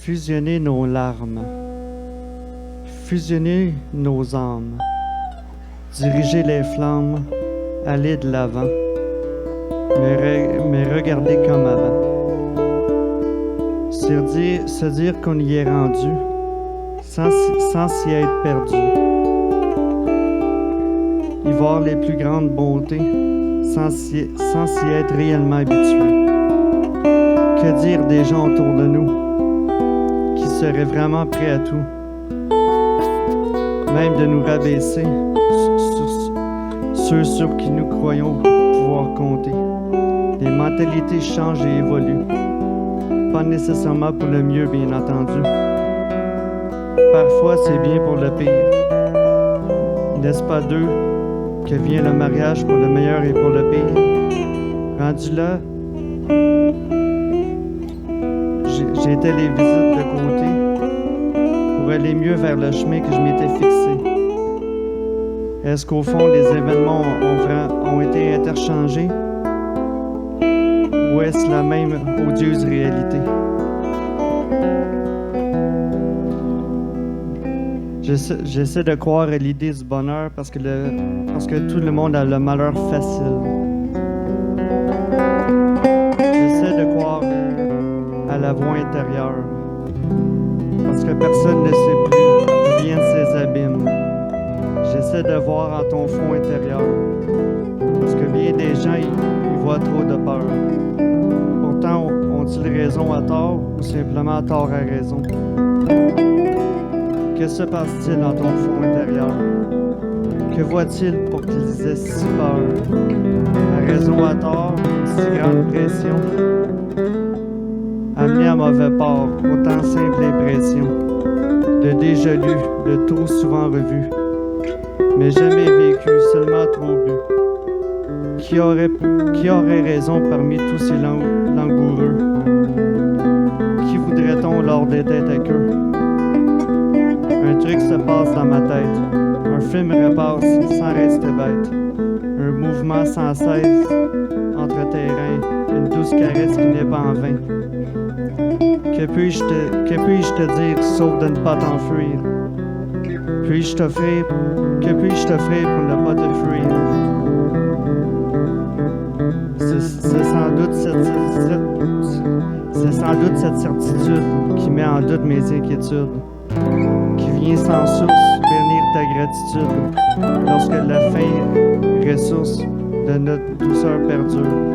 fusionner nos larmes, fusionner nos âmes, diriger les flammes, aller de l'avant, mais regarder comme avant. Se dire qu'on y est rendu, sans s'y être perdu. Y voir les plus grandes bontés, sans s'y être réellement habitué. Que dire des gens autour de nous qui seraient vraiment prêts à tout, même de nous rabaisser ceux sur qui nous croyons pouvoir compter. Les mentalités changent et évoluent, pas nécessairement pour le mieux, bien entendu. Parfois, c'est bien pour le pire. N'est-ce pas d'eux que vient le mariage pour le meilleur et pour le pire? Rendu là, j'ai été les visites de côté pour aller mieux vers le chemin que je m'étais fixé. Est-ce qu'au fond, les événements ont été interchangés? Ou est-ce la même odieuse réalité? J'essaie de croire à l'idée du bonheur parce que tout le monde a le malheur facile. J'essaie de croire à la voix intérieure parce que personne ne sait plus d'où viennent ces abîmes. J'essaie de voir en ton fond intérieur parce que bien des gens y voient trop de peur. Pourtant, ont-ils raison à tort ou simplement à tort à raison? Que se passe-t-il dans ton fond intérieur? Que voit-il pour qu'ils aient si peur? À raison ou à tort, une si grande pression? Amener à mauvais port, autant simple impression, de déjà lu, de trop souvent revu, mais jamais vécu, seulement trop bu. Qui aurait raison parmi tous ces langoureux? Qui voudrait-on lors des têtes à queue? Un truc se passe dans ma tête, un film repasse sans rester bête, un mouvement sans cesse entre terrains, une douce caresse qui n'est pas en vain. Que puis-je te dire sauf de ne pas t'enfuir? Que puis-je t'offrir pour ne pas te fuir? C'est sans doute cette certitude qui met en doute mes inquiétudes, qui vient sans source bénir ta gratitude lorsque la fin ressource de notre douceur perdure.